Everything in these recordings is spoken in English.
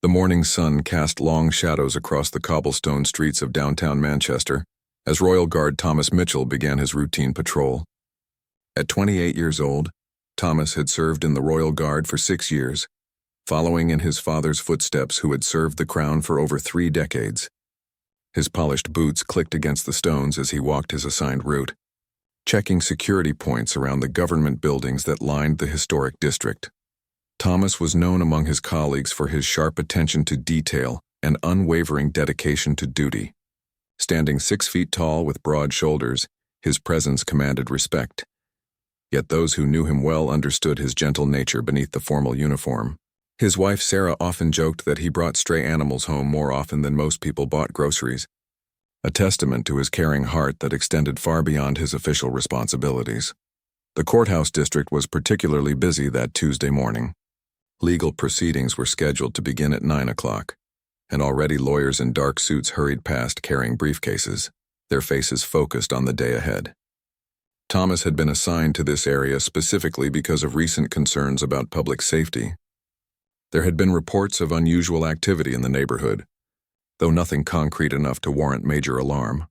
The morning sun cast long shadows across the cobblestone streets of downtown Manchester as Royal Guard Thomas Mitchell began his routine patrol. At 28 years old, Thomas had served in the Royal Guard for 6 years, following in his father's footsteps who had served the crown for over 3 decades. His polished boots clicked against the stones as he walked his assigned route, checking security points around the government buildings that lined the historic district. Thomas was known among his colleagues for his sharp attention to detail and unwavering dedication to duty. Standing 6 feet tall with broad shoulders, his presence commanded respect. Yet those who knew him well understood his gentle nature beneath the formal uniform. His wife Sarah often joked that he brought stray animals home more often than most people bought groceries, a testament to his caring heart that extended far beyond his official responsibilities. The Courthouse district was particularly busy that Tuesday morning. Legal proceedings were scheduled to begin at 9 o'clock, and already lawyers in dark suits hurried past carrying briefcases, their faces focused on the day ahead. Thomas had been assigned to this area specifically because of recent concerns about public safety. There had been reports of unusual activity in the neighborhood, though nothing concrete enough to warrant major alarm.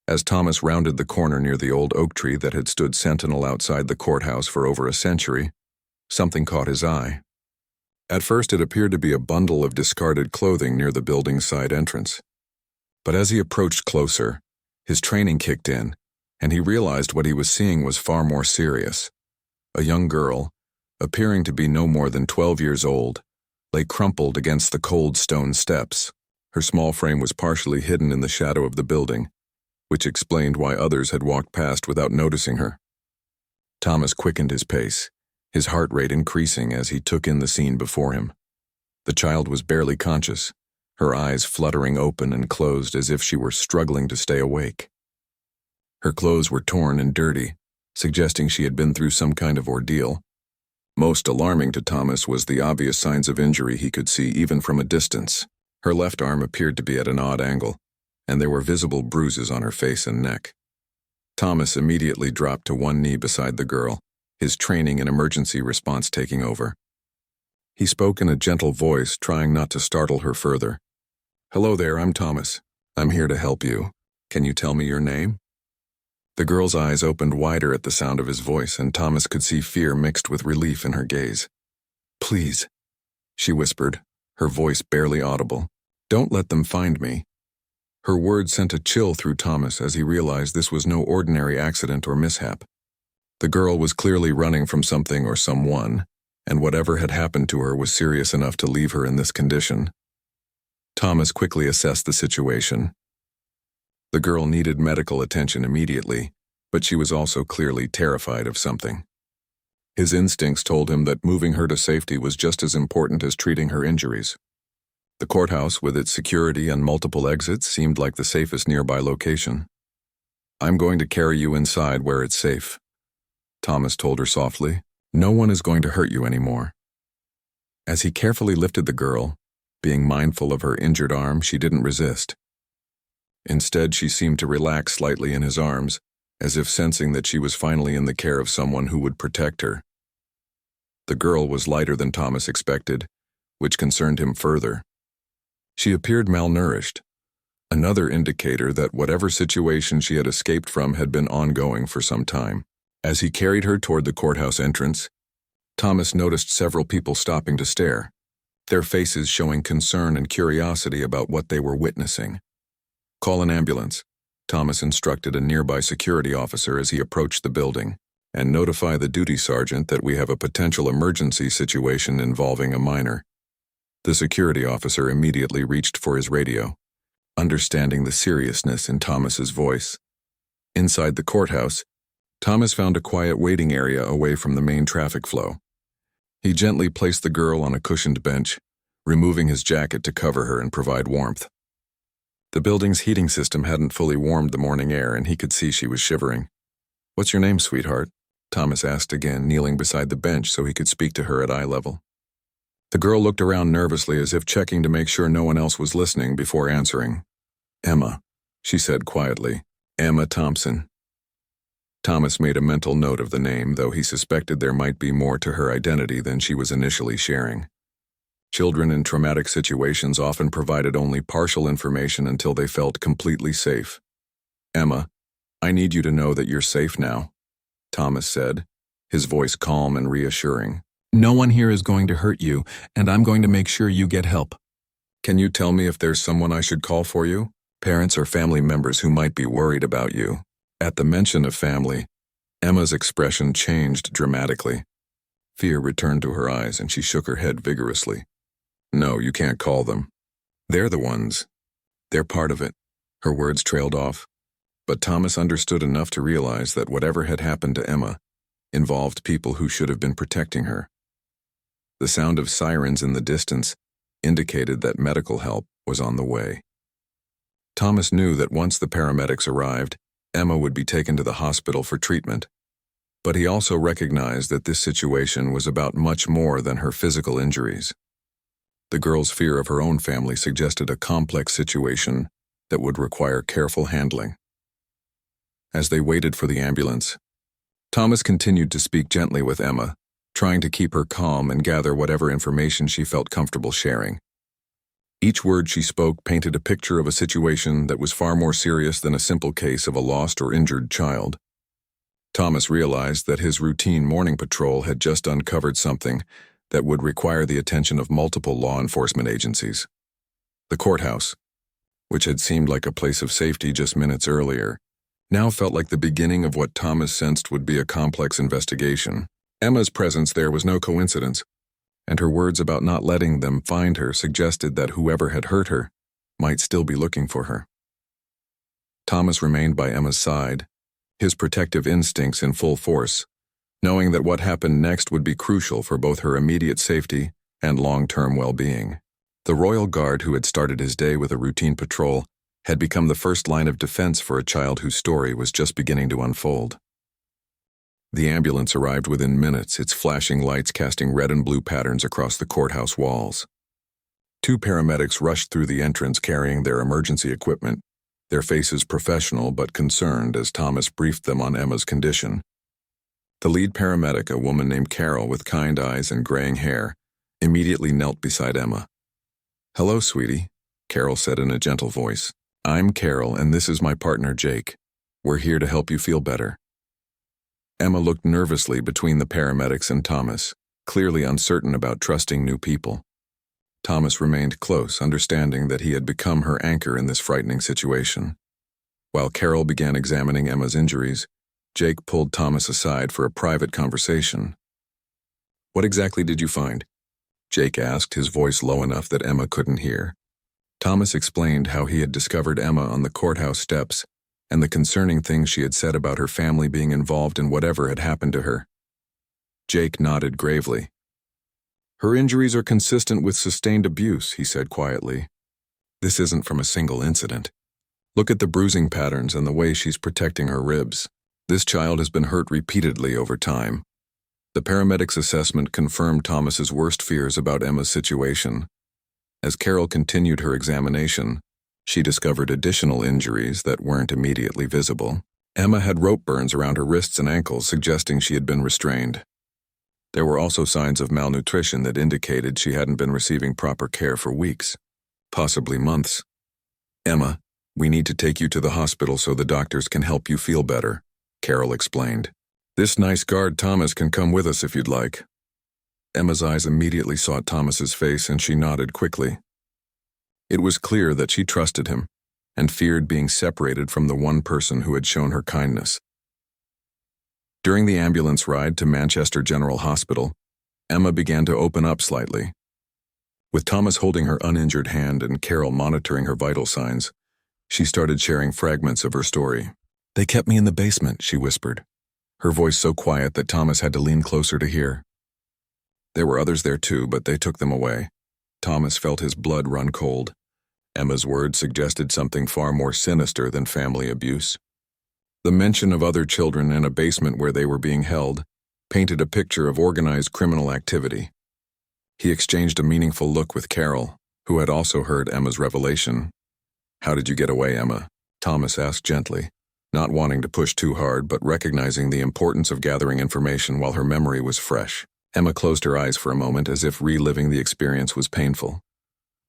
As Thomas rounded the corner near the old oak tree that had stood sentinel outside the courthouse for over a century, something caught his eye. At first it appeared to be a bundle of discarded clothing near the building's side entrance. But as he approached closer, his training kicked in, and he realized what he was seeing was far more serious. A young girl, appearing to be no more than 12 years old, lay crumpled against the cold stone steps. Her small frame was partially hidden in the shadow of the building, which explained why others had walked past without noticing her. Thomas quickened his pace, his heart rate increasing as he took in the scene before him. The child was barely conscious, her eyes fluttering open and closed as if she were struggling to stay awake. Her clothes were torn and dirty, suggesting she had been through some kind of ordeal. Most alarming to Thomas was the obvious signs of injury he could see even from a distance. Her left arm appeared to be at an odd angle, and there were visible bruises on her face and neck. Thomas immediately dropped to one knee beside the girl, his training and emergency response taking over. He spoke in a gentle voice, trying not to startle her further. "Hello there, I'm Thomas. I'm here to help you. Can you tell me your name?" The girl's eyes opened wider at the sound of his voice, and Thomas could see fear mixed with relief in her gaze. "Please," she whispered, her voice barely audible. "Don't let them find me." Her words sent a chill through Thomas as he realized this was no ordinary accident or mishap. The girl was clearly running from something or someone, and whatever had happened to her was serious enough to leave her in this condition. Thomas quickly assessed the situation. The girl needed medical attention immediately, but she was also clearly terrified of something. His instincts told him that moving her to safety was just as important as treating her injuries. The courthouse, with its security and multiple exits, seemed like the safest nearby location. "I'm going to carry you inside where it's safe," Thomas told her softly. "No one is going to hurt you anymore." As he carefully lifted the girl, being mindful of her injured arm, she didn't resist. Instead, she seemed to relax slightly in his arms, as if sensing that she was finally in the care of someone who would protect her. The girl was lighter than Thomas expected, which concerned him further. She appeared malnourished, another indicator that whatever situation she had escaped from had been ongoing for some time. As he carried her toward the courthouse entrance, Thomas noticed several people stopping to stare, their faces showing concern and curiosity about what they were witnessing. "Call an ambulance," Thomas instructed a nearby security officer as he approached the building, "and notify the duty sergeant that we have a potential emergency situation involving a minor." The security officer immediately reached for his radio, understanding the seriousness in Thomas's voice. Inside the courthouse, Thomas found a quiet waiting area away from the main traffic flow. He gently placed the girl on a cushioned bench, removing his jacket to cover her and provide warmth. The building's heating system hadn't fully warmed the morning air, and he could see she was shivering. "What's your name, sweetheart?" Thomas asked again, kneeling beside the bench so he could speak to her at eye level. The girl looked around nervously as if checking to make sure no one else was listening before answering. "Emma," she said quietly. "Emma Thompson." Thomas made a mental note of the name, though he suspected there might be more to her identity than she was initially sharing. Children in traumatic situations often provided only partial information until they felt completely safe. "Emma, I need you to know that you're safe now," Thomas said, his voice calm and reassuring. "No one here is going to hurt you, and I'm going to make sure you get help. Can you tell me if there's someone I should call for you? Parents or family members who might be worried about you." At the mention of family, Emma's expression changed dramatically. Fear returned to her eyes and she shook her head vigorously. "No, you can't call them. They're the ones. They're part of it." Her words trailed off, but Thomas understood enough to realize that whatever had happened to Emma involved people who should have been protecting her. The sound of sirens in the distance indicated that medical help was on the way. Thomas knew that once the paramedics arrived, Emma would be taken to the hospital for treatment. But he also recognized that this situation was about much more than her physical injuries. The girl's fear of her own family suggested a complex situation that would require careful handling. As they waited for the ambulance, Thomas continued to speak gently with Emma, trying to keep her calm and gather whatever information she felt comfortable sharing. Each word she spoke painted a picture of a situation that was far more serious than a simple case of a lost or injured child. Thomas realized that his routine morning patrol had just uncovered something that would require the attention of multiple law enforcement agencies. The courthouse, which had seemed like a place of safety just minutes earlier, now felt like the beginning of what Thomas sensed would be a complex investigation. Emma's presence there was no coincidence, and her words about not letting them find her suggested that whoever had hurt her might still be looking for her. Thomas remained by Emma's side, his protective instincts in full force, knowing that what happened next would be crucial for both her immediate safety and long-term well-being. The Royal Guard, who had started his day with a routine patrol, had become the first line of defense for a child whose story was just beginning to unfold. The ambulance arrived within minutes, its flashing lights casting red and blue patterns across the courthouse walls. Two paramedics rushed through the entrance carrying their emergency equipment, their faces professional but concerned as Thomas briefed them on Emma's condition. The lead paramedic, a woman named Carol with kind eyes and graying hair, immediately knelt beside Emma. "Hello, sweetie," Carol said in a gentle voice. "I'm Carol, and this is my partner, Jake. We're here to help you feel better." Emma looked nervously between the paramedics and Thomas, clearly uncertain about trusting new people. Thomas remained close, understanding that he had become her anchor in this frightening situation. While Carol began examining Emma's injuries, Jake pulled Thomas aside for a private conversation. "What exactly did you find?" Jake asked, his voice low enough that Emma couldn't hear. Thomas explained how he had discovered Emma on the courthouse steps and the concerning things she had said about her family being involved in whatever had happened to her. Jake nodded gravely. "Her injuries are consistent with sustained abuse," he said quietly. "This isn't from a single incident. Look at the bruising patterns and the way she's protecting her ribs. This child has been hurt repeatedly over time." The paramedic's assessment confirmed Thomas's worst fears about Emma's situation. As Carol continued her examination, she discovered additional injuries that weren't immediately visible. Emma had rope burns around her wrists and ankles, suggesting she had been restrained. There were also signs of malnutrition that indicated she hadn't been receiving proper care for weeks, possibly months. "Emma, we need to take you to the hospital so the doctors can help you feel better," Carol explained. "This nice guard Thomas can come with us if you'd like." Emma's eyes immediately sought Thomas's face and she nodded quickly. It was clear that she trusted him and feared being separated from the one person who had shown her kindness. During the ambulance ride to Manchester General Hospital, Emma began to open up slightly. With Thomas holding her uninjured hand and Carol monitoring her vital signs, she started sharing fragments of her story. "They kept me in the basement," she whispered, her voice so quiet that Thomas had to lean closer to hear. There were others there too, but they took them away. Thomas felt his blood run cold. Emma's words suggested something far more sinister than family abuse. The mention of other children in a basement where they were being held painted a picture of organized criminal activity. He exchanged a meaningful look with Carol, who had also heard Emma's revelation. "How did you get away, Emma?" Thomas asked gently, not wanting to push too hard but recognizing the importance of gathering information while her memory was fresh. Emma closed her eyes for a moment as if reliving the experience was painful.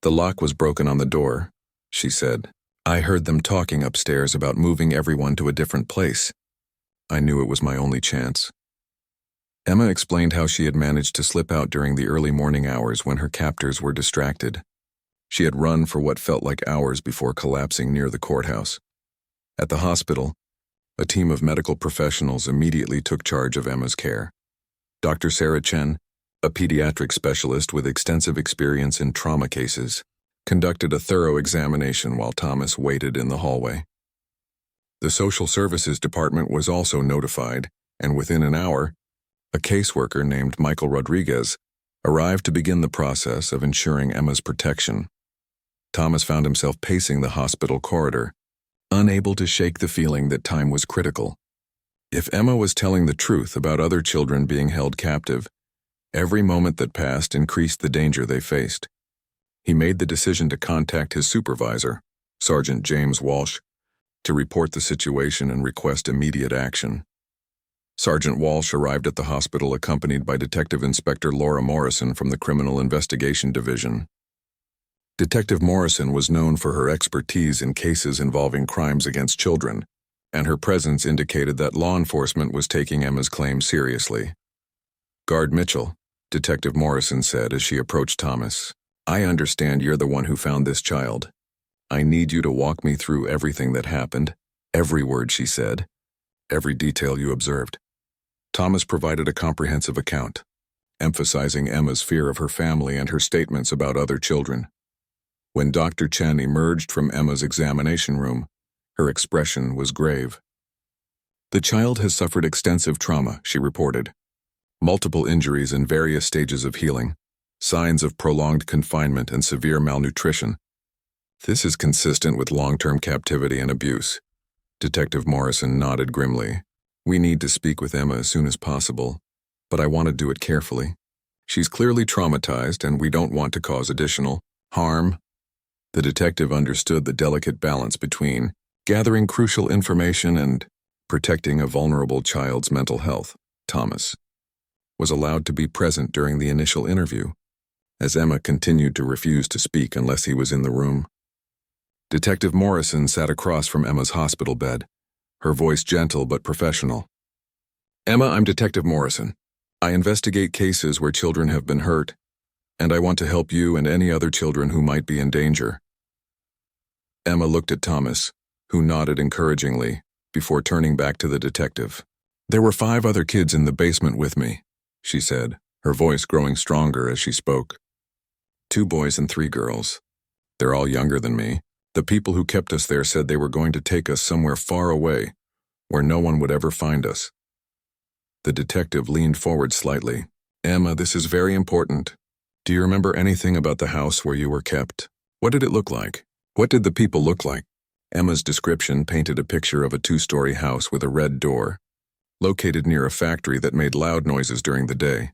"The lock was broken on the door," she said. "I heard them talking upstairs about moving everyone to a different place. I knew it was my only chance." Emma explained how she had managed to slip out during the early morning hours when her captors were distracted. She had run for what felt like hours before collapsing near the courthouse. At the hospital, a team of medical professionals immediately took charge of Emma's care. Dr. Sarah Chen, a pediatric specialist with extensive experience in trauma cases, conducted a thorough examination while Thomas waited in the hallway. The social services department was also notified, and within an hour, a caseworker named Michael Rodriguez arrived to begin the process of ensuring Emma's protection. Thomas found himself pacing the hospital corridor, unable to shake the feeling that time was critical. If Emma was telling the truth about other children being held captive, every moment that passed increased the danger they faced. He made the decision to contact his supervisor, Sergeant James Walsh, to report the situation and request immediate action. Sergeant Walsh arrived at the hospital accompanied by Detective Inspector Laura Morrison from the Criminal Investigation Division. Detective Morrison was known for her expertise in cases involving crimes against children, and her presence indicated that law enforcement was taking Emma's claim seriously. "Guard Mitchell," Detective Morrison said as she approached Thomas, "I understand you're the one who found this child. I need you to walk me through everything that happened, every word she said, every detail you observed." Thomas provided a comprehensive account, emphasizing Emma's fear of her family and her statements about other children. When Dr. Chen emerged from Emma's examination room, her expression was grave. "The child has suffered extensive trauma," she reported. "Multiple injuries in various stages of healing, signs of prolonged confinement and severe malnutrition. This is consistent with long-term captivity and abuse." Detective Morrison nodded grimly. "We need to speak with Emma as soon as possible, but I want to do it carefully. She's clearly traumatized and we don't want to cause additional harm." The detective understood the delicate balance between gathering crucial information and protecting a vulnerable child's mental health. Thomas was allowed to be present during the initial interview, as Emma continued to refuse to speak unless he was in the room. Detective Morrison sat across from Emma's hospital bed, her voice gentle but professional. "Emma, I'm Detective Morrison. I investigate cases where children have been hurt, and I want to help you and any other children who might be in danger." Emma looked at Thomas, who nodded encouragingly, before turning back to the detective. "There were 5 other kids in the basement with me," she said, her voice growing stronger as she spoke. 2 boys and 3 girls. They're all younger than me. The people who kept us there said they were going to take us somewhere far away, where no one would ever find us." The detective leaned forward slightly. "Emma, this is very important. Do you remember anything about the house where you were kept? What did it look like? What did the people look like?" Emma's description painted a picture of a 2-story house with a red door, located near a factory that made loud noises during the day.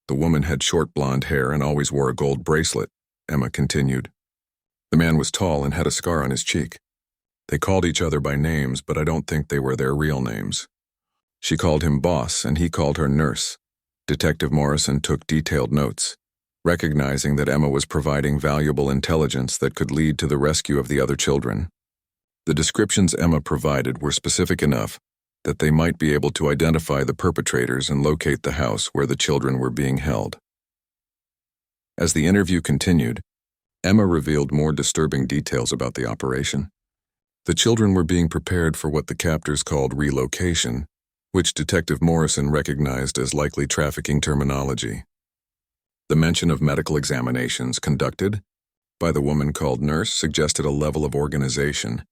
"The woman had short blonde hair and always wore a gold bracelet," Emma continued. "The man was tall and had a scar on his cheek. They called each other by names, but I don't think they were their real names. She called him boss and he called her nurse." Detective Morrison took detailed notes, recognizing that Emma was providing valuable intelligence that could lead to the rescue of the other children. The descriptions Emma provided were specific enough that they might be able to identify the perpetrators and locate the house where the children were being held. As the interview continued, Emma revealed more disturbing details about the operation. The children were being prepared for what the captors called relocation, which Detective Morrison recognized as likely trafficking terminology. The mention of medical examinations conducted by the woman called nurse suggested a level of organization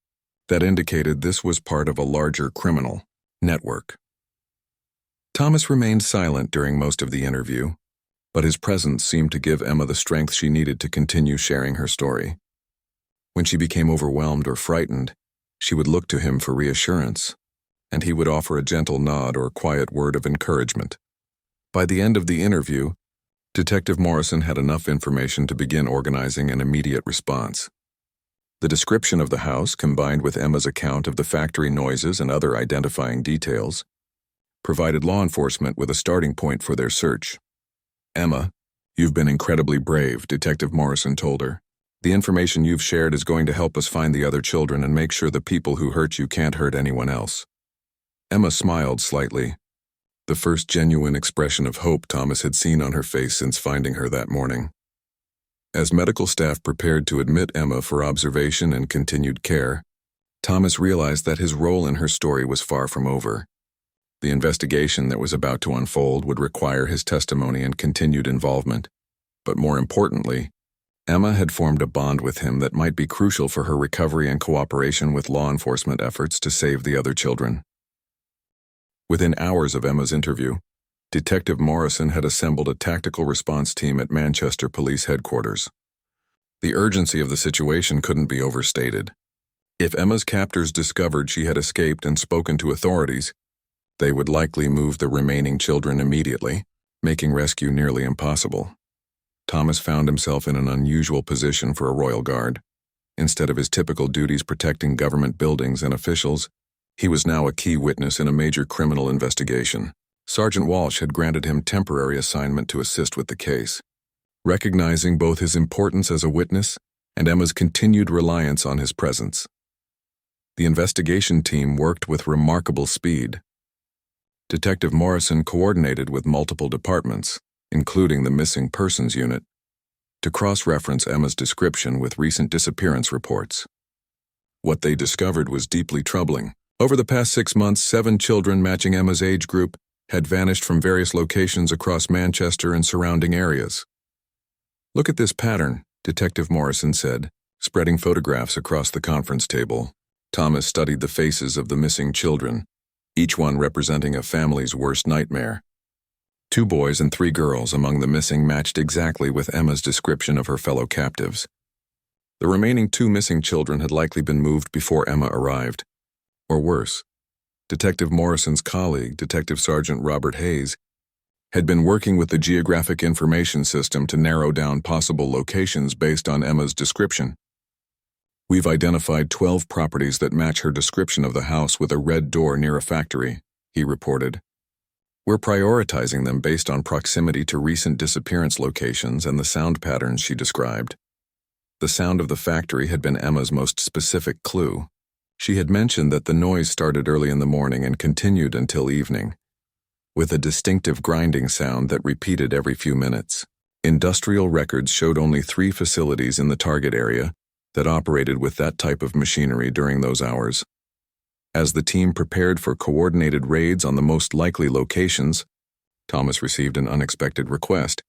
that indicated this was part of a larger criminal network. Thomas remained silent during most of the interview, but his presence seemed to give Emma the strength she needed to continue sharing her story. When she became overwhelmed or frightened, she would look to him for reassurance, and he would offer a gentle nod or quiet word of encouragement. By the end of the interview, Detective Morrison had enough information to begin organizing an immediate response. The description of the house, combined with Emma's account of the factory noises and other identifying details, provided law enforcement with a starting point for their search. "Emma, you've been incredibly brave," Detective Morrison told her. "The information you've shared is going to help us find the other children and make sure the people who hurt you can't hurt anyone else." Emma smiled slightly, the first genuine expression of hope Thomas had seen on her face since finding her that morning. As medical staff prepared to admit Emma for observation and continued care, Thomas realized that his role in her story was far from over. The investigation that was about to unfold would require his testimony and continued involvement. But more importantly, Emma had formed a bond with him that might be crucial for her recovery and cooperation with law enforcement efforts to save the other children. Within hours of Emma's interview, Detective Morrison had assembled a tactical response team at Manchester Police Headquarters. The urgency of the situation couldn't be overstated. If Emma's captors discovered she had escaped and spoken to authorities, they would likely move the remaining children immediately, making rescue nearly impossible. Thomas found himself in an unusual position for a royal guard. Instead of his typical duties protecting government buildings and officials, he was now a key witness in a major criminal investigation. Sergeant Walsh had granted him temporary assignment to assist with the case. Recognizing both his importance as a witness and Emma's continued reliance on his presence, the investigation team worked with remarkable speed. Detective Morrison coordinated with multiple departments, including the Missing Persons Unit, to cross-reference Emma's description with recent disappearance reports. What they discovered was deeply troubling. Over the past 6 months, 7 children matching Emma's age group had vanished from various locations across Manchester and surrounding areas. "Look at this pattern," Detective Morrison said, spreading photographs across the conference table. Thomas studied the faces of the missing children, each one representing a family's worst nightmare. 2 boys and 3 girls among the missing matched exactly with Emma's description of her fellow captives. The remaining 2 missing children had likely been moved before Emma arrived. Or worse, Detective Morrison's colleague, Detective Sergeant Robert Hayes, had been working with the Geographic Information System to narrow down possible locations based on Emma's description. "We've identified 12 properties that match her description of the house with a red door near a factory," he reported. "We're prioritizing them based on proximity to recent disappearance locations and the sound patterns she described." The sound of the factory had been Emma's most specific clue. She had mentioned that the noise started early in the morning and continued until evening, with a distinctive grinding sound that repeated every few minutes. Industrial records showed only 3 facilities in the target area that operated with that type of machinery during those hours. As the team prepared for coordinated raids on the most likely locations, Thomas received an unexpected request.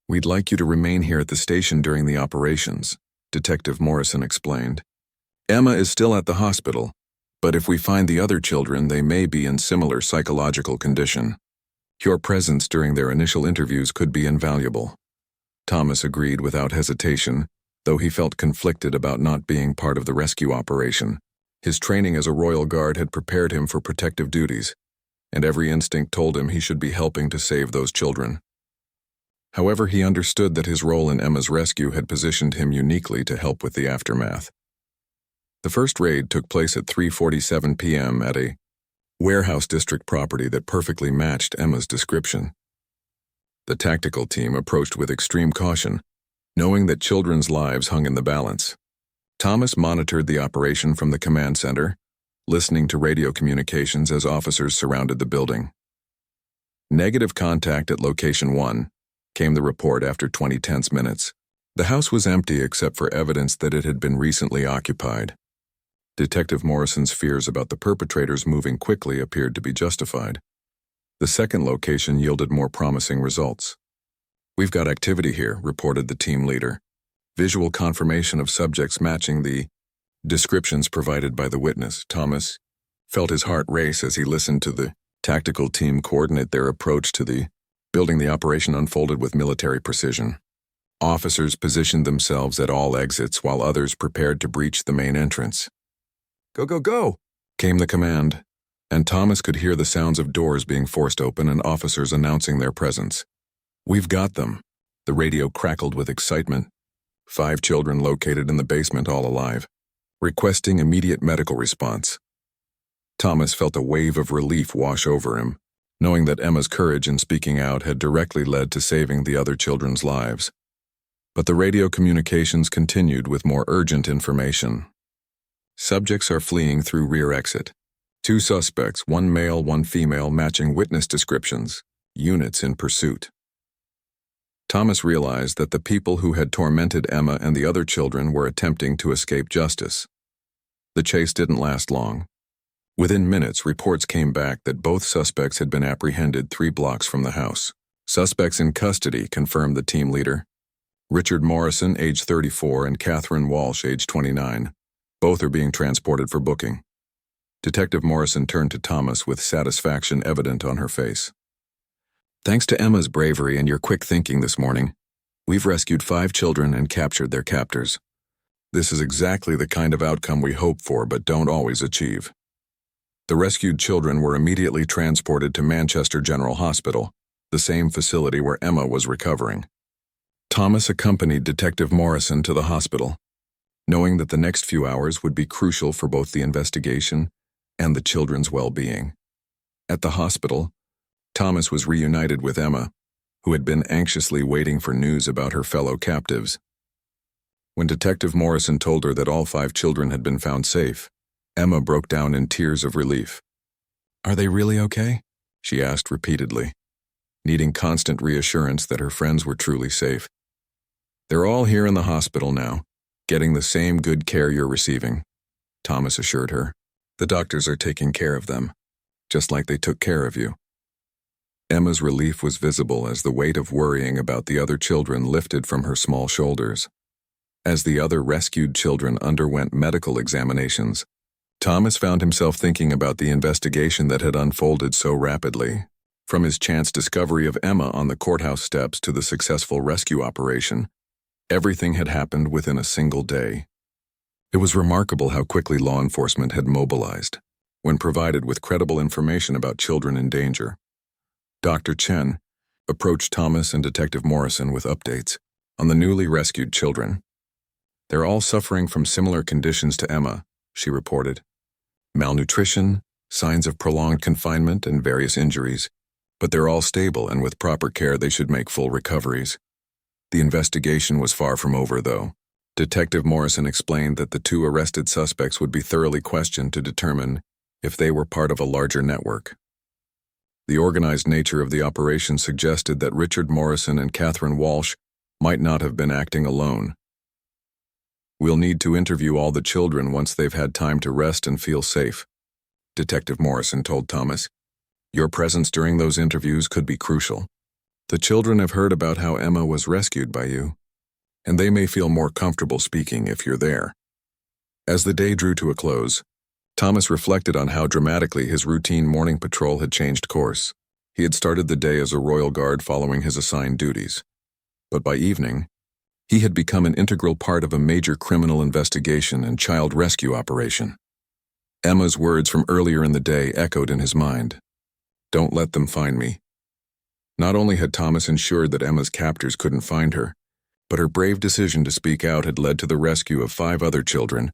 "We'd like you to remain here at the station during the operations," Detective Morrison explained. "Emma is still at the hospital, but if we find the other children, they may be in similar psychological condition. Your presence during their initial interviews could be invaluable." Thomas agreed without hesitation, though he felt conflicted about not being part of the rescue operation. His training as a royal guard had prepared him for protective duties, and every instinct told him he should be helping to save those children. However, he understood that his role in Emma's rescue had positioned him uniquely to help with the aftermath. The first raid took place at 3:47 p.m. at a warehouse district property that perfectly matched Emma's description. The tactical team approached with extreme caution, knowing that children's lives hung in the balance. Thomas monitored the operation from the command center, listening to radio communications as officers surrounded the building. "Negative contact at location 1, came the report after 20 tense minutes. The house was empty except for evidence that it had been recently occupied. Detective Morrison's fears about the perpetrators moving quickly appeared to be justified. The second location yielded more promising results. "We've got activity here," reported the team leader. Visual confirmation of subjects matching the descriptions provided by the witness. Thomas felt his heart race as he listened to the tactical team coordinate their approach to the building. The operation unfolded with military precision. Officers positioned themselves at all exits while others prepared to breach the main entrance. "Go, go, go!" came the command, and Thomas could hear the sounds of doors being forced open and officers announcing their presence. "We've got them." The radio crackled with excitement. 5 children located in the basement, all alive, requesting immediate medical response. Thomas felt a wave of relief wash over him. knowing that Emma's courage in speaking out had directly led to saving the other children's lives. But the radio communications continued with more urgent information. Subjects are fleeing through rear exit. 2 suspects, 1 male, 1 female, matching witness descriptions. Units in pursuit. Thomas realized that the people who had tormented Emma and the other children were attempting to escape justice. The chase didn't last long. Within minutes, reports came back that both suspects had been apprehended 3 blocks from the house. Suspects in custody, confirmed the team leader. Richard Morrison, age 34, and Catherine Walsh, age 29. Both are being transported for booking. Detective Morrison turned to Thomas with satisfaction evident on her face. Thanks to Emma's bravery and your quick thinking this morning, we've rescued 5 children and captured their captors. This is exactly the kind of outcome we hope for but don't always achieve. The rescued children were immediately transported to Manchester General Hospital, the same facility where Emma was recovering. Thomas accompanied Detective Morrison to the hospital, knowing that the next few hours would be crucial for both the investigation and the children's well-being. At the hospital, Thomas was reunited with Emma, who had been anxiously waiting for news about her fellow captives. When Detective Morrison told her that all 5 children had been found safe, Emma broke down in tears of relief. "Are they really okay?" she asked repeatedly, needing constant reassurance that her friends were truly safe. "They're all here in the hospital now, getting the same good care you're receiving," Thomas assured her. "The doctors are taking care of them, just like they took care of you." Emma's relief was visible as the weight of worrying about the other children lifted from her small shoulders. As the other rescued children underwent medical examinations, Thomas found himself thinking about the investigation that had unfolded so rapidly. From his chance discovery of Emma on the courthouse steps to the successful rescue operation, everything had happened within a single day. It was remarkable how quickly law enforcement had mobilized when provided with credible information about children in danger. Dr. Chen approached Thomas and Detective Morrison with updates on the newly rescued children. "They're all suffering from similar conditions to Emma," she reported. "Malnutrition, signs of prolonged confinement, and various injuries. But they're all stable, and with proper care they should make full recoveries." The investigation was far from over, though. Detective Morrison explained that the 2 arrested suspects would be thoroughly questioned to determine if they were part of a larger network. The organized nature of the operation suggested that Richard Morrison and Catherine Walsh might not have been acting alone. "We'll need to interview all the children once they've had time to rest and feel safe," Detective Morrison told Thomas. "Your presence during those interviews could be crucial. The children have heard about how Emma was rescued by you, and they may feel more comfortable speaking if you're there." As the day drew to a close, Thomas reflected on how dramatically his routine morning patrol had changed course. He had started the day as a Royal Guard following his assigned duties. But by evening, he had become an integral part of a major criminal investigation and child rescue operation. Emma's words from earlier in the day echoed in his mind. "Don't let them find me." Not only had Thomas ensured that Emma's captors couldn't find her, but her brave decision to speak out had led to the rescue of 5 other children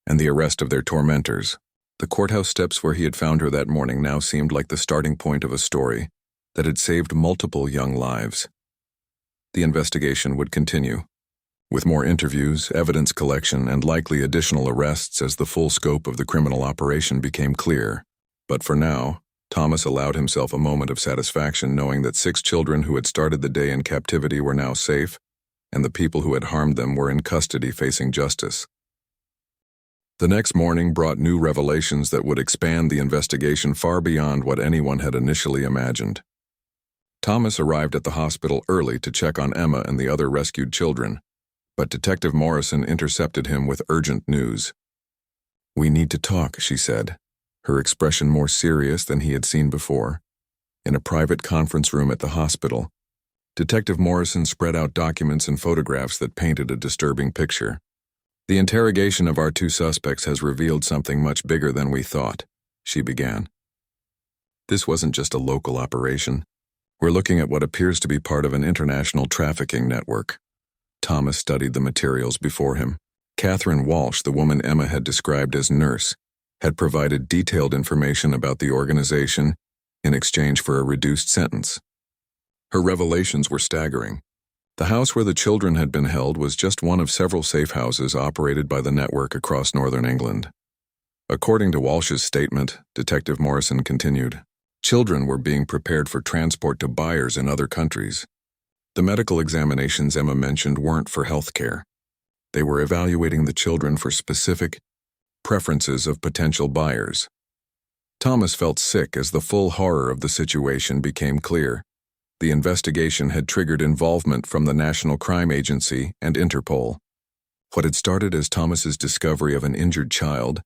and the arrest of their tormentors. The courthouse steps where he had found her that morning now seemed like the starting point of a story that had saved multiple young lives. The investigation would continue, with more interviews, evidence collection, and likely additional arrests as the full scope of the criminal operation became clear. But for now, Thomas allowed himself a moment of satisfaction knowing that 6 children who had started the day in captivity were now safe, and the people who had harmed them were in custody facing justice. The next morning brought new revelations that would expand the investigation far beyond what anyone had initially imagined. Thomas arrived at the hospital early to check on Emma and the other rescued children, but Detective Morrison intercepted him with urgent news. "We need to talk," she said, her expression more serious than he had seen before. In a private conference room at the hospital, Detective Morrison spread out documents and photographs that painted a disturbing picture. "The interrogation of our 2 suspects has revealed something much bigger than we thought," she began. "This wasn't just a local operation. We're looking at what appears to be part of an international trafficking network." Thomas studied the materials before him. Catherine Walsh, the woman Emma had described as nurse, had provided detailed information about the organization, in exchange for a reduced sentence. Her revelations were staggering. The house where the children had been held was just one of several safe houses operated by the network across northern England. According to Walsh's statement, Detective Morrison continued, children were being prepared for transport to buyers in other countries. The medical examinations Emma mentioned weren't for health care. They were evaluating the children for specific preferences of potential buyers. Thomas felt sick as the full horror of the situation became clear. The investigation had triggered involvement from the National Crime Agency and Interpol. What had started as Thomas's discovery of an injured child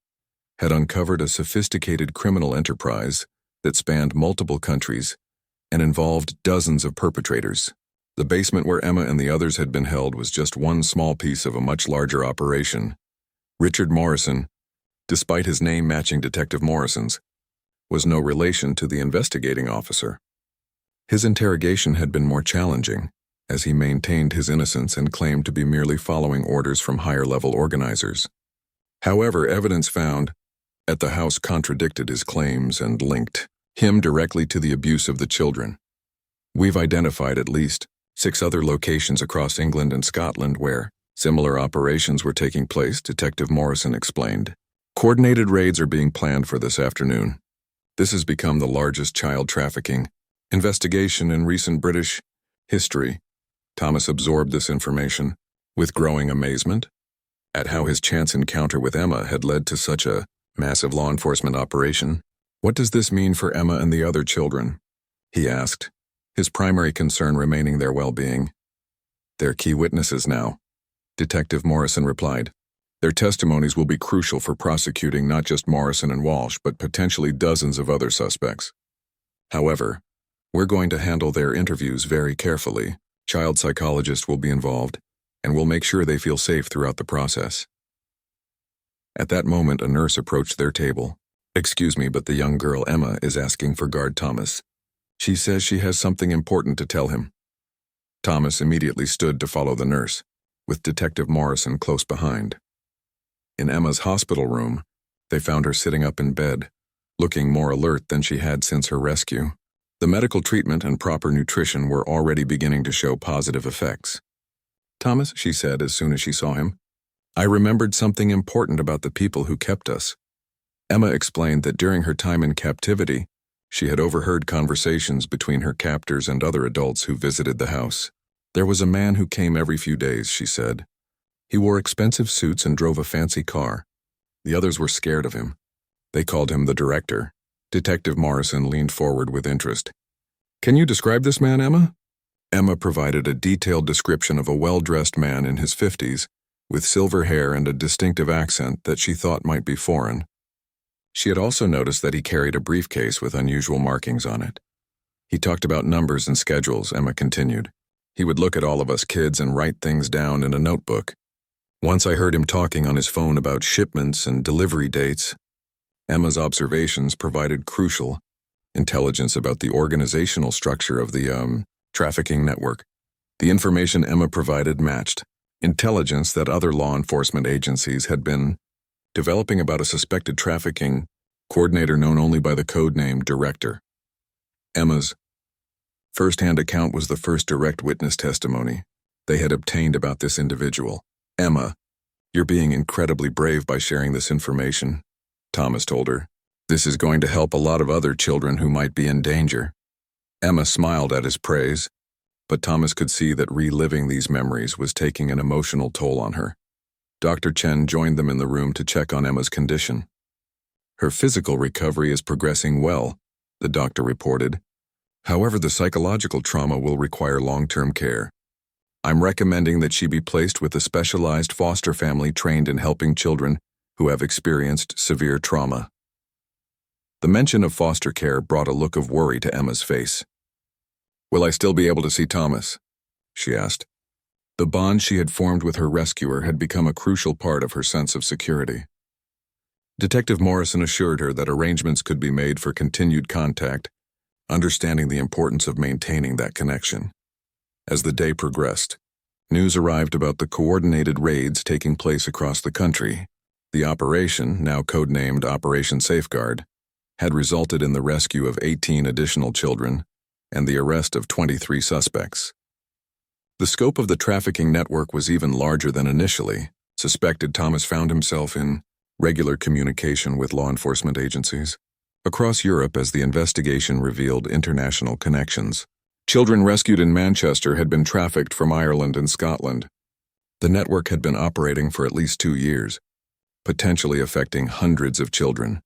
had uncovered a sophisticated criminal enterprise that spanned multiple countries and involved dozens of perpetrators. The basement where Emma and the others had been held was just one small piece of a much larger operation. Richard Morrison, despite his name matching Detective Morrison's, was no relation to the investigating officer. His interrogation had been more challenging, as he maintained his innocence and claimed to be merely following orders from higher-level organizers. However, evidence found at the house contradicted his claims and linked him directly to the abuse of the children. We've identified at least 6 other locations across England and Scotland where similar operations were taking place, Detective Morrison explained. Coordinated raids are being planned for this afternoon. This has become the largest child trafficking investigation in recent British history. Thomas absorbed this information with growing amazement at how his chance encounter with Emma had led to such a massive law enforcement operation. What does this mean for Emma and the other children? He asked, his primary concern remaining their well-being. They're key witnesses now, Detective Morrison replied. Their testimonies will be crucial for prosecuting not just Morrison and Walsh, but potentially dozens of other suspects. However, we're going to handle their interviews very carefully. Child psychologists will be involved, and we'll make sure they feel safe throughout the process. At that moment, a nurse approached their table. Excuse me, but the young girl Emma is asking for guard Thomas. She says she has something important to tell him. Thomas immediately stood to follow the nurse, with Detective Morrison close behind. In Emma's hospital room, they found her sitting up in bed, looking more alert than she had since her rescue. The medical treatment and proper nutrition were already beginning to show positive effects. Thomas, she said as soon as she saw him, I remembered something important about the people who kept us. Emma explained that during her time in captivity, she had overheard conversations between her captors and other adults who visited the house. There was a man who came every few days, she said. He wore expensive suits and drove a fancy car. The others were scared of him. They called him the director. Detective Morrison leaned forward with interest. Can you describe this man, Emma? Emma provided a detailed description of a well-dressed man in his 50s, with silver hair and a distinctive accent that she thought might be foreign. She had also noticed that he carried a briefcase with unusual markings on it. He talked about numbers and schedules, Emma continued. He would look at all of us kids and write things down in a notebook. Once I heard him talking on his phone about shipments and delivery dates. Emma's observations provided crucial intelligence about the organizational structure of the trafficking network. The information Emma provided matched intelligence that other law enforcement agencies had been developing about a suspected trafficking coordinator known only by the code name Director. Emma's first-hand account was the first direct witness testimony they had obtained about this individual. Emma, you're being incredibly brave by sharing this information, Thomas told her. This is going to help a lot of other children who might be in danger. Emma smiled at his praise, but Thomas could see that reliving these memories was taking an emotional toll on her. Dr. Chen joined them in the room to check on Emma's condition. Her physical recovery is progressing well, the doctor reported. However, the psychological trauma will require long-term care. I'm recommending that she be placed with a specialized foster family trained in helping children who have experienced severe trauma. The mention of foster care brought a look of worry to Emma's face. Will I still be able to see Thomas? She asked. The bond she had formed with her rescuer had become a crucial part of her sense of security. Detective Morrison assured her that arrangements could be made for continued contact, understanding the importance of maintaining that connection. As the day progressed, news arrived about the coordinated raids taking place across the country. The operation, now codenamed Operation Safeguard, had resulted in the rescue of 18 additional children and the arrest of 23 suspects. The scope of the trafficking network was even larger than initially suspected. Thomas found himself in regular communication with law enforcement agencies across Europe as the investigation revealed international connections. Children rescued in Manchester had been trafficked from Ireland and Scotland. The network had been operating for at least 2 years, potentially affecting hundreds of children.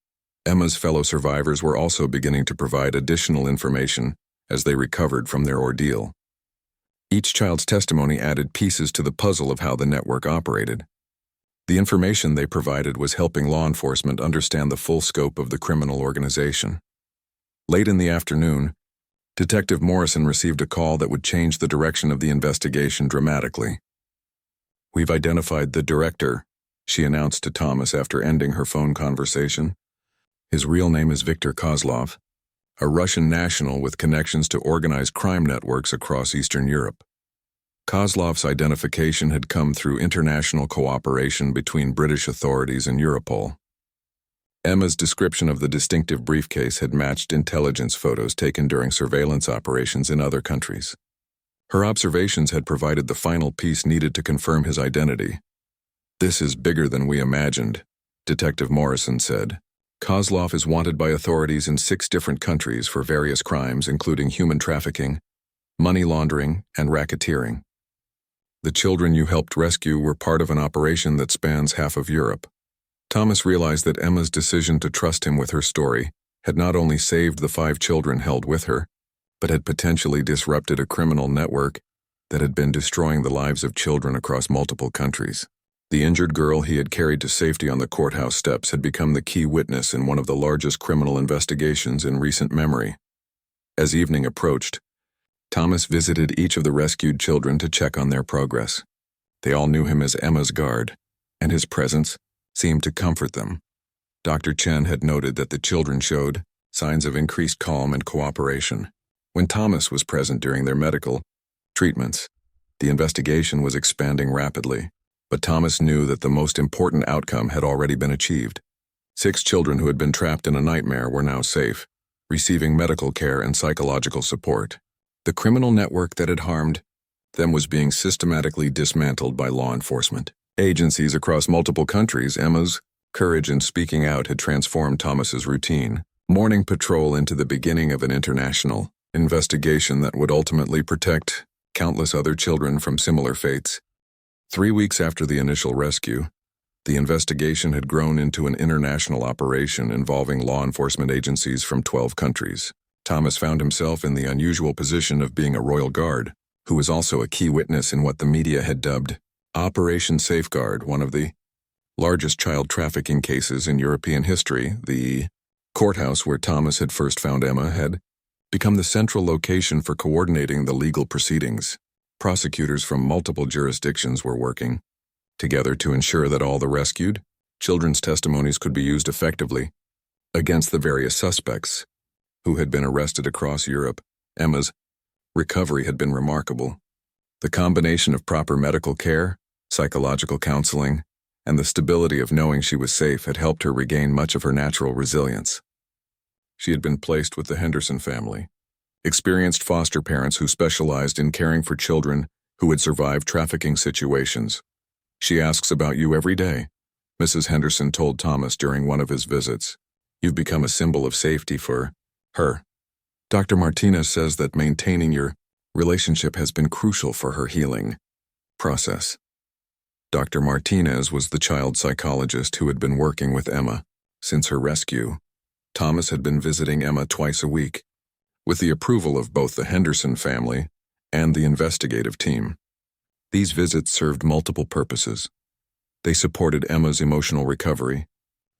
Emma's fellow survivors were also beginning to provide additional information as they recovered from their ordeal. Each child's testimony added pieces to the puzzle of how the network operated. The information they provided was helping law enforcement understand the full scope of the criminal organization. Late in the afternoon, Detective Morrison received a call that would change the direction of the investigation dramatically. "We've identified the director," she announced to Thomas after ending her phone conversation. "His real name is Viktor Kozlov, a Russian national with connections to organized crime networks across Eastern Europe." Kozlov's identification had come through international cooperation between British authorities and Europol. Emma's description of the distinctive briefcase had matched intelligence photos taken during surveillance operations in other countries. Her observations had provided the final piece needed to confirm his identity. "This is bigger than we imagined," Detective Morrison said. "Kozlov is wanted by authorities in 6 different countries for various crimes including human trafficking, money laundering, and racketeering. The children you helped rescue were part of an operation that spans half of Europe." Thomas realized that Emma's decision to trust him with her story had not only saved the 5 children held with her, but had potentially disrupted a criminal network that had been destroying the lives of children across multiple countries. The injured girl he had carried to safety on the courthouse steps had become the key witness in one of the largest criminal investigations in recent memory. As evening approached, Thomas visited each of the rescued children to check on their progress. They all knew him as Emma's guard, and his presence seemed to comfort them. Dr. Chen had noted that the children showed signs of increased calm and cooperation. When Thomas was present during their medical treatments, the investigation was expanding rapidly, but Thomas knew that the most important outcome had already been achieved. 6 children who had been trapped in a nightmare were now safe, receiving medical care and psychological support. The criminal network that had harmed them was being systematically dismantled by law enforcement agencies across multiple countries. Emma's courage in speaking out had transformed Thomas's routine morning patrol into the beginning of an international investigation that would ultimately protect countless other children from similar fates. 3 weeks after the initial rescue, the investigation had grown into an international operation involving law enforcement agencies from 12 countries. Thomas found himself in the unusual position of being a royal guard, who was also a key witness in what the media had dubbed Operation Safeguard, one of the largest child trafficking cases in European history. The courthouse where Thomas had first found Emma had become the central location for coordinating the legal proceedings. Prosecutors from multiple jurisdictions were working together to ensure that all the rescued children's testimonies could be used effectively against the various suspects who had been arrested across Europe. Emma's recovery had been remarkable. The combination of proper medical care, psychological counseling, and the stability of knowing she was safe had helped her regain much of her natural resilience. She had been placed with the Henderson family, experienced foster parents who specialized in caring for children who had survived trafficking situations. "She asks about you every day," Mrs. Henderson told Thomas during one of his visits. "You've become a symbol of safety for her. Dr. Martinez says that maintaining your relationship has been crucial for her healing process." Dr. Martinez was the child psychologist who had been working with Emma since her rescue. Thomas had been visiting Emma twice a week, with the approval of both the Henderson family and the investigative team. These visits served multiple purposes. They supported Emma's emotional recovery,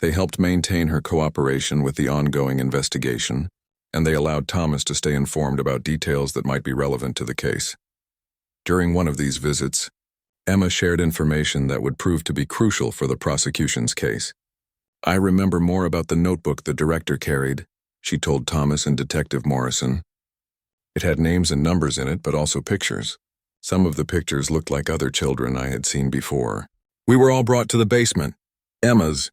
they helped maintain her cooperation with the ongoing investigation, and they allowed Thomas to stay informed about details that might be relevant to the case. During one of these visits, Emma shared information that would prove to be crucial for the prosecution's case. "I remember more about the notebook the director carried," she told Thomas and Detective Morrison. "It had names and numbers in it, but also pictures. Some of the pictures looked like other children I had seen before. We were all brought to the basement. Emma's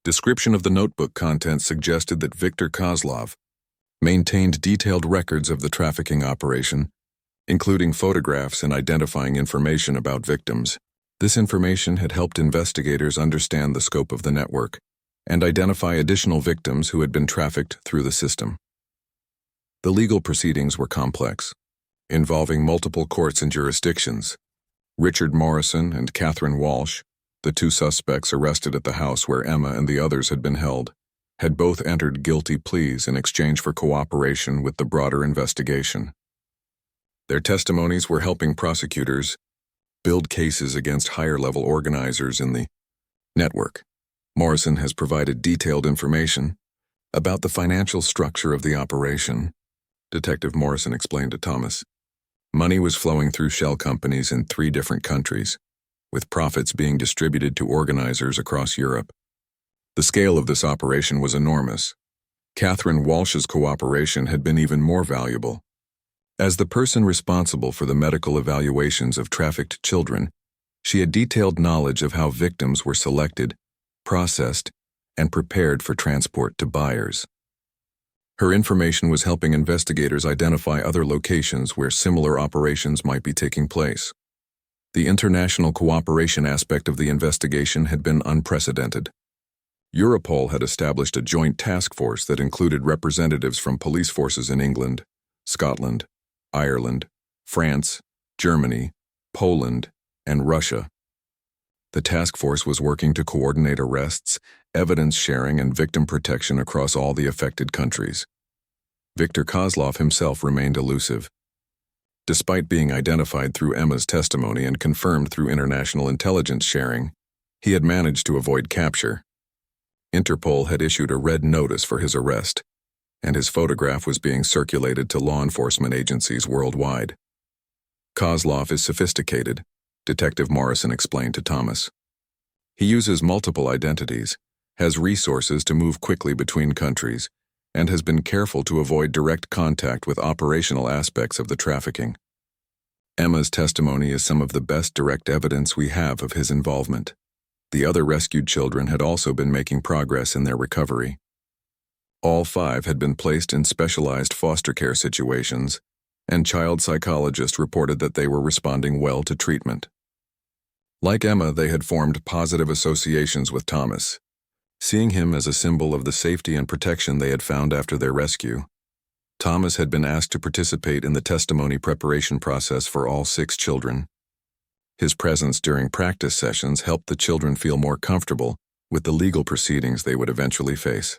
Description of the notebook content suggested that Viktor Kozlov maintained detailed records of the trafficking operation, including photographs and identifying information about victims. This information had helped investigators understand the scope of the network and identify additional victims who had been trafficked through the system. The legal proceedings were complex, involving multiple courts and jurisdictions. Richard Morrison and Catherine Walsh, the two suspects arrested at the house where Emma and the others had been held, had both entered guilty pleas in exchange for cooperation with the broader investigation. Their testimonies were helping prosecutors build cases against higher-level organizers in the network. Morrison has provided detailed information about the financial structure of the operation. Detective Morrison explained to Thomas. Money was flowing through shell companies in 3 different countries, with profits being distributed to organizers across Europe. The scale of this operation was enormous. Catherine Walsh's cooperation had been even more valuable. As the person responsible for the medical evaluations of trafficked children, she had detailed knowledge of how victims were selected, processed, and prepared for transport to buyers. Her information was helping investigators identify other locations where similar operations might be taking place. The international cooperation aspect of the investigation had been unprecedented. Europol had established a joint task force that included representatives from police forces in England, Scotland, Ireland, France, Germany, Poland, and Russia. The task force was working to coordinate arrests, evidence sharing, and victim protection across all the affected countries. Viktor Kozlov himself remained elusive. Despite being identified through Emma's testimony and confirmed through international intelligence sharing, he had managed to avoid capture. Interpol had issued a red notice for his arrest, and his photograph was being circulated to law enforcement agencies worldwide. Kozlov is sophisticated, Detective Morrison explained to Thomas. He uses multiple identities, has resources to move quickly between countries, and has been careful to avoid direct contact with operational aspects of the trafficking. Emma's testimony is some of the best direct evidence we have of his involvement. The other rescued children had also been making progress in their recovery. All 5 had been placed in specialized foster care situations, and child psychologists reported that they were responding well to treatment. Like Emma, they had formed positive associations with Thomas, seeing him as a symbol of the safety and protection they had found after their rescue. Thomas had been asked to participate in the testimony preparation process for all 6 children. His presence during practice sessions helped the children feel more comfortable with the legal proceedings they would eventually face.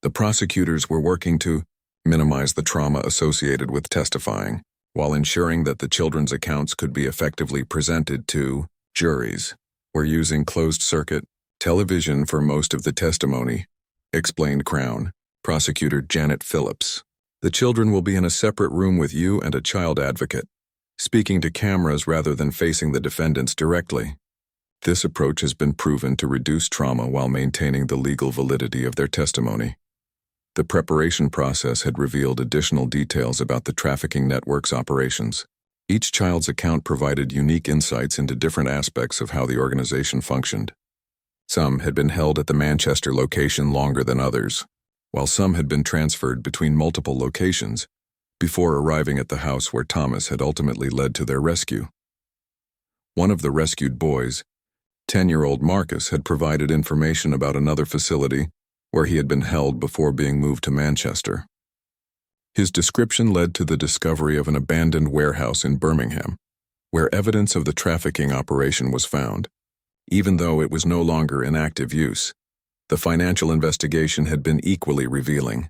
The prosecutors were working to minimize the trauma associated with testifying, while ensuring that the children's accounts could be effectively presented to juries. We're using closed-circuit television for most of the testimony, explained Crown Prosecutor Janet Phillips. The children will be in a separate room with you and a child advocate, speaking to cameras rather than facing the defendants directly. This approach has been proven to reduce trauma while maintaining the legal validity of their testimony. The preparation process had revealed additional details about the trafficking network's operations. Each child's account provided unique insights into different aspects of how the organization functioned. Some had been held at the Manchester location longer than others, while some had been transferred between multiple locations before arriving at the house where Thomas had ultimately led to their rescue. One of the rescued boys, 10-year-old Marcus, had provided information about another facility where he had been held before being moved to Manchester. His description led to the discovery of an abandoned warehouse in Birmingham, where evidence of the trafficking operation was found. Even though it was no longer in active use, the financial investigation had been equally revealing.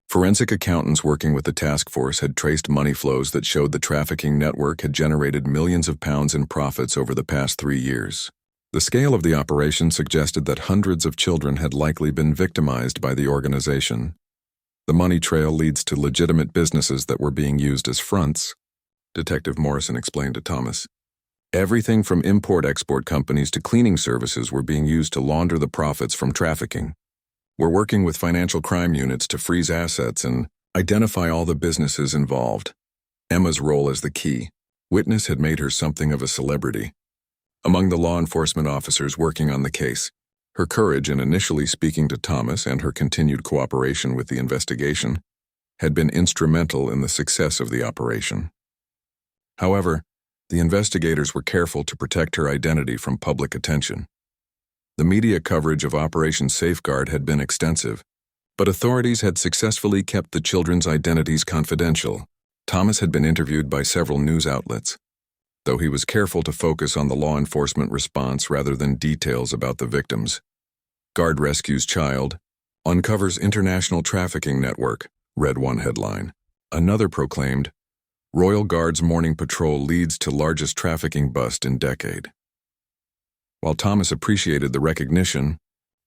Forensic accountants working with the task force had traced money flows that showed the trafficking network had generated millions of pounds in profits over the past 3 years. The scale of the operation suggested that hundreds of children had likely been victimized by the organization. The money trail leads to legitimate businesses that were being used as fronts, Detective Morrison explained to Thomas. Everything from import-export companies to cleaning services were being used to launder the profits from trafficking. We're working with financial crime units to freeze assets and identify all the businesses involved. Emma's role as the key witness had made her something of a celebrity among the law enforcement officers working on the case. Her courage in initially speaking to Thomas and her continued cooperation with the investigation had been instrumental in the success of the operation. However, the investigators were careful to protect her identity from public attention. The media coverage of Operation Safeguard had been extensive, but authorities had successfully kept the children's identities confidential. Thomas had been interviewed by several news outlets, though he was careful to focus on the law enforcement response rather than details about the victims. Guard rescues child, uncovers international trafficking network, read one headline. Another proclaimed, Royal Guard's morning patrol leads to largest trafficking bust in decade. While Thomas appreciated the recognition,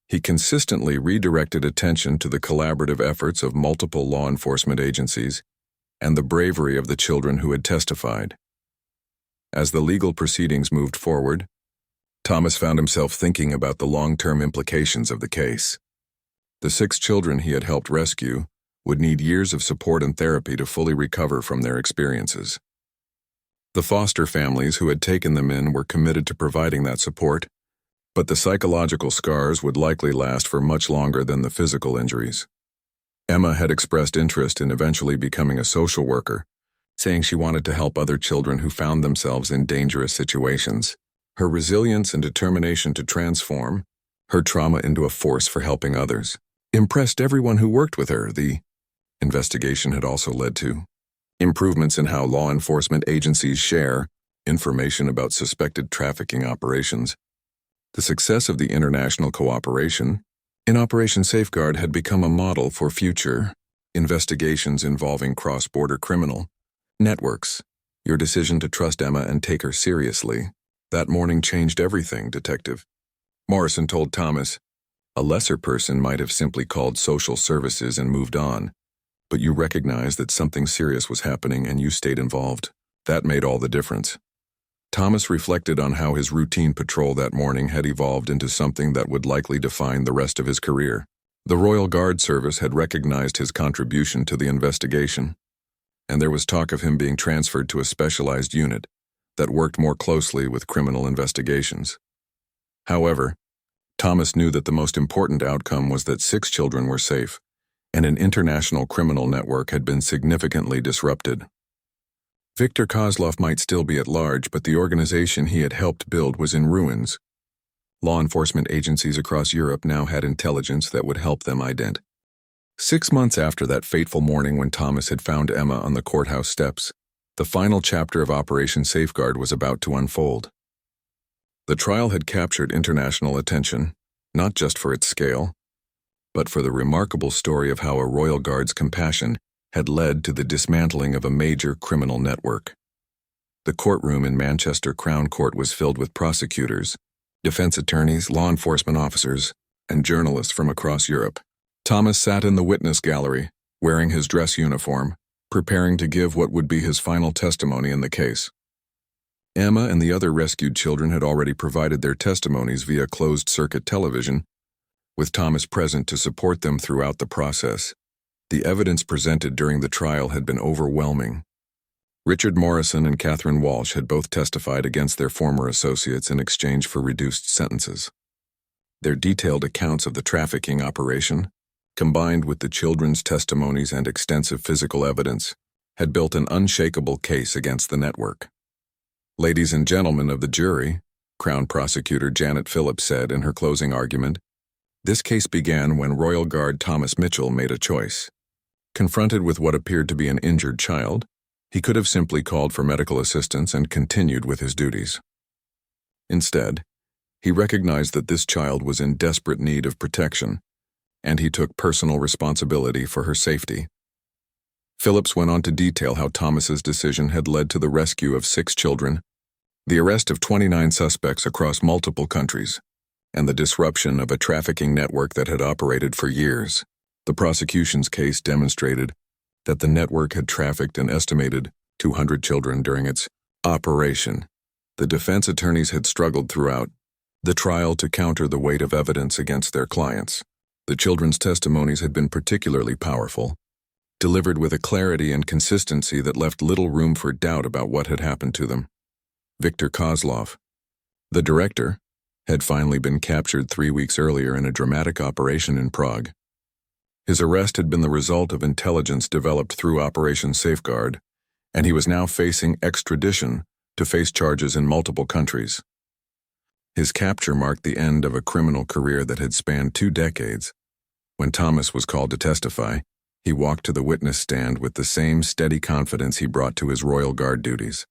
he consistently redirected attention to the collaborative efforts of multiple law enforcement agencies and the bravery of the children who had testified. As the legal proceedings moved forward, Thomas found himself thinking about the long-term implications of the case. The 6 children he had helped rescue would need years of support and therapy to fully recover from their experiences. The foster families who had taken them in were committed to providing that support, but the psychological scars would likely last for much longer than the physical injuries. Emma had expressed interest in eventually becoming a social worker, saying she wanted to help other children who found themselves in dangerous situations. Her resilience and determination to transform her trauma into a force for helping others impressed everyone who worked with her. The investigation had also led to improvements in how law enforcement agencies share information about suspected trafficking operations. The success of the international cooperation in Operation Safeguard had become a model for future investigations involving cross-border criminal networks. Your decision to trust Emma and take her seriously that morning changed everything, Detective Morrison told Thomas. A lesser person might have simply called social services and moved on, but you recognized that something serious was happening and you stayed involved. That made all the difference. Thomas reflected on how his routine patrol that morning had evolved into something that would likely define the rest of his career. The Royal Guard Service had recognized his contribution to the investigation, and there was talk of him being transferred to a specialized unit that worked more closely with criminal investigations. However, Thomas knew that the most important outcome was that 6 children were safe, and an international criminal network had been significantly disrupted. Viktor Kozlov might still be at large, but the organization he had helped build was in ruins. Law enforcement agencies across Europe now had intelligence that would help them identify. 6 months after that fateful morning when Thomas had found Emma on the courthouse steps, the final chapter of Operation Safeguard was about to unfold. The trial had captured international attention, not just for its scale, but for the remarkable story of how a Royal Guard's compassion had led to the dismantling of a major criminal network. The courtroom in Manchester Crown Court was filled with prosecutors, defense attorneys, law enforcement officers, and journalists from across Europe. Thomas sat in the witness gallery, wearing his dress uniform, preparing to give what would be his final testimony in the case. Emma and the other rescued children had already provided their testimonies via closed-circuit television, with Thomas present to support them throughout the process. The evidence presented during the trial had been overwhelming. Richard Morrison and Catherine Walsh had both testified against their former associates in exchange for reduced sentences. Their detailed accounts of the trafficking operation, combined with the children's testimonies and extensive physical evidence, had built an unshakable case against the network. Ladies and gentlemen of the jury, Crown Prosecutor Janet Phillips said in her closing argument, this case began when Royal Guard Thomas Mitchell made a choice. Confronted with what appeared to be an injured child, he could have simply called for medical assistance and continued with his duties. Instead, he recognized that this child was in desperate need of protection, and he took personal responsibility for her safety. Phillips went on to detail how Thomas's decision had led to the rescue of 6 children, the arrest of 29 suspects across multiple countries, and the disruption of a trafficking network that had operated for years. The prosecution's case demonstrated that the network had trafficked an estimated 200 children during its operation. The defense attorneys had struggled throughout the trial to counter the weight of evidence against their clients. The children's testimonies had been particularly powerful, delivered with a clarity and consistency that left little room for doubt about what had happened to them. Viktor Kozlov, the director, had finally been captured 3 weeks earlier in a dramatic operation in Prague. His arrest had been the result of intelligence developed through Operation Safeguard, and he was now facing extradition to face charges in multiple countries. His capture marked the end of a criminal career that had spanned 2 decades. When Thomas was called to testify, he walked to the witness stand with the same steady confidence he brought to his Royal Guard duties.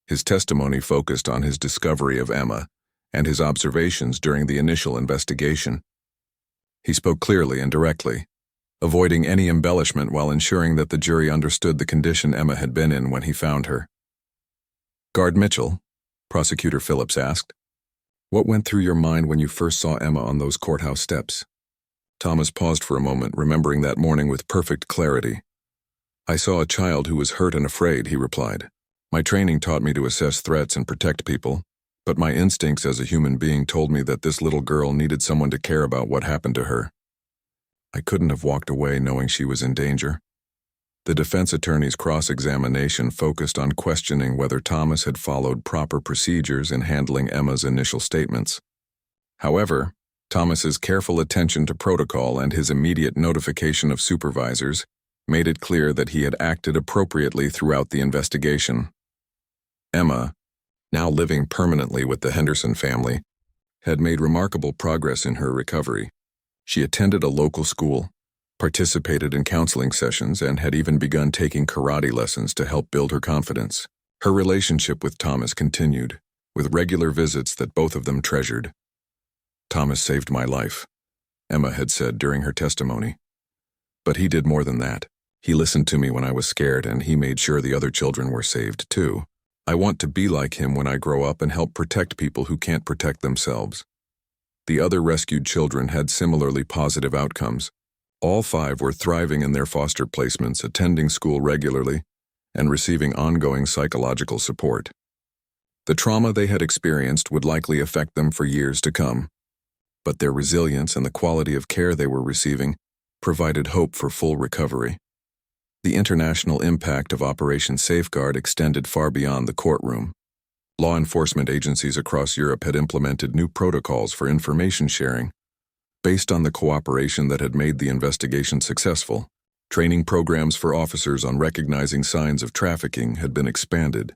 His testimony focused on his discovery of Emma and his observations during the initial investigation. He spoke clearly and directly, avoiding any embellishment while ensuring that the jury understood the condition Emma had been in when he found her. "Guard Mitchell," Prosecutor Phillips asked, "what went through your mind when you first saw Emma on those courthouse steps?" Thomas paused for a moment, remembering that morning with perfect clarity. "I saw a child who was hurt and afraid," he replied. "My training taught me to assess threats and protect people, but my instincts as a human being told me that this little girl needed someone to care about what happened to her. I couldn't have walked away knowing she was in danger." The defense attorney's cross-examination focused on questioning whether Thomas had followed proper procedures in handling Emma's initial statements. However, Thomas's careful attention to protocol and his immediate notification of supervisors made it clear that he had acted appropriately throughout the investigation. Emma, now living permanently with the Henderson family, had made remarkable progress in her recovery. She attended a local school, participated in counseling sessions, and had even begun taking karate lessons to help build her confidence. Her relationship with Thomas continued, with regular visits that both of them treasured. "Thomas saved my life," Emma had said during her testimony. "But he did more than that. He listened to me when I was scared, and he made sure the other children were saved, too. I want to be like him when I grow up and help protect people who can't protect themselves." The other rescued children had similarly positive outcomes. All 5 were thriving in their foster placements, attending school regularly, and receiving ongoing psychological support. The trauma they had experienced would likely affect them for years to come, but their resilience and the quality of care they were receiving provided hope for full recovery. The international impact of Operation Safeguard extended far beyond the courtroom. Law enforcement agencies across Europe had implemented new protocols for information sharing. Based on the cooperation that had made the investigation successful, training programs for officers on recognizing signs of trafficking had been expanded,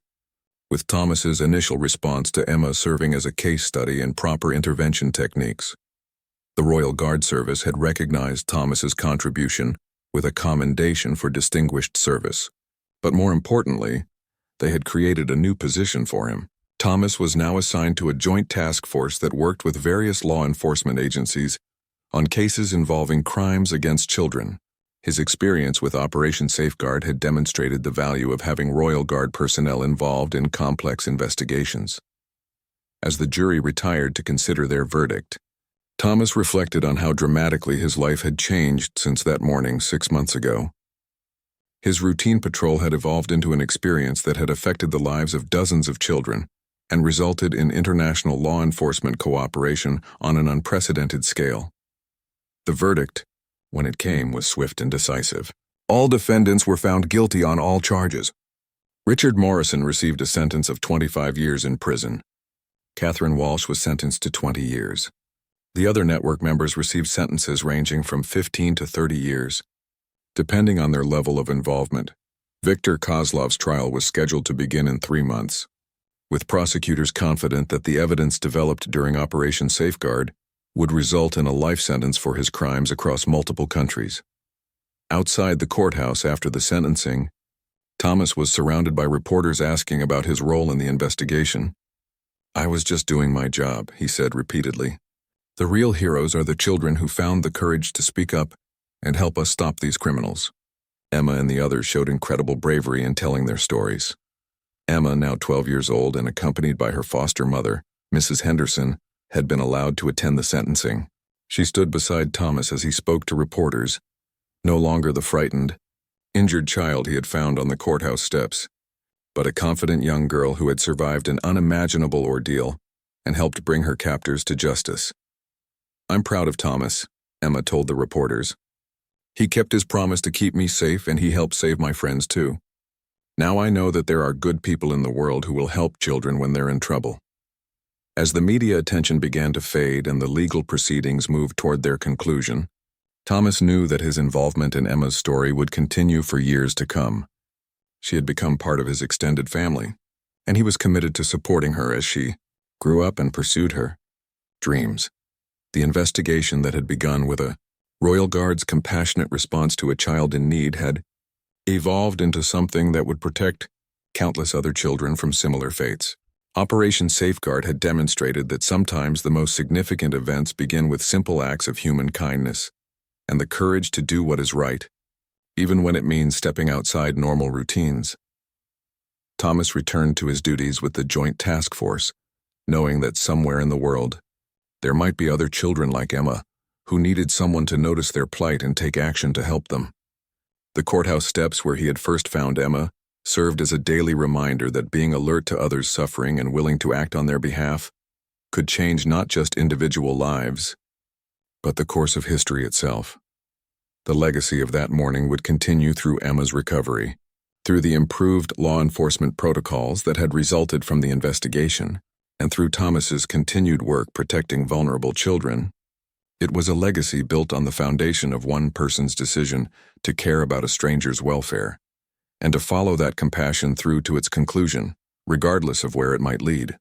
with Thomas's initial response to Emma serving as a case study in proper intervention techniques. The Royal Guard Service had recognized Thomas's contribution with a commendation for distinguished service, but more importantly, they had created a new position for him. Thomas was now assigned to a joint task force that worked with various law enforcement agencies on cases involving crimes against children. His experience with Operation Safeguard had demonstrated the value of having Royal Guard personnel involved in complex investigations. As the jury retired to consider their verdict, Thomas reflected on how dramatically his life had changed since that morning 6 months ago. His routine patrol had evolved into an experience that had affected the lives of dozens of children and resulted in international law enforcement cooperation on an unprecedented scale. The verdict, when it came, was swift and decisive. All defendants were found guilty on all charges. Richard Morrison received a sentence of 25 years in prison. Catherine Walsh was sentenced to 20 years. The other network members received sentences ranging from 15 to 30 years, depending on their level of involvement. Viktor Kozlov's trial was scheduled to begin in 3 months, with prosecutors confident that the evidence developed during Operation Safeguard would result in a life sentence for his crimes across multiple countries. Outside the courthouse after the sentencing, Thomas was surrounded by reporters asking about his role in the investigation. "I was just doing my job," he said repeatedly. "The real heroes are the children who found the courage to speak up and help us stop these criminals." Emma and the others showed incredible bravery in telling their stories. Emma, now 12 years old and accompanied by her foster mother, Mrs. Henderson, had been allowed to attend the sentencing. She stood beside Thomas as he spoke to reporters, no longer the frightened, injured child he had found on the courthouse steps, but a confident young girl who had survived an unimaginable ordeal and helped bring her captors to justice. "I'm proud of Thomas," Emma told the reporters. "He kept his promise to keep me safe, and he helped save my friends too. Now I know that there are good people in the world who will help children when they're in trouble." As the media attention began to fade and the legal proceedings moved toward their conclusion, Thomas knew that his involvement in Emma's story would continue for years to come. She had become part of his extended family, and he was committed to supporting her as she grew up and pursued her dreams. The investigation that had begun with a Royal Guard's compassionate response to a child in need had evolved into something that would protect countless other children from similar fates. Operation Safeguard had demonstrated that sometimes the most significant events begin with simple acts of human kindness and the courage to do what is right, even when it means stepping outside normal routines. Thomas returned to his duties with the Joint Task Force, knowing that somewhere in the world, there might be other children like Emma who needed someone to notice their plight and take action to help them. The courthouse steps where he had first found Emma served as a daily reminder that being alert to others' suffering and willing to act on their behalf could change not just individual lives, but the course of history itself. The legacy of that morning would continue through Emma's recovery, through the improved law enforcement protocols that had resulted from the investigation, and through Thomas's continued work protecting vulnerable children. It was a legacy built on the foundation of one person's decision to care about a stranger's welfare, and to follow that compassion through to its conclusion, regardless of where it might lead.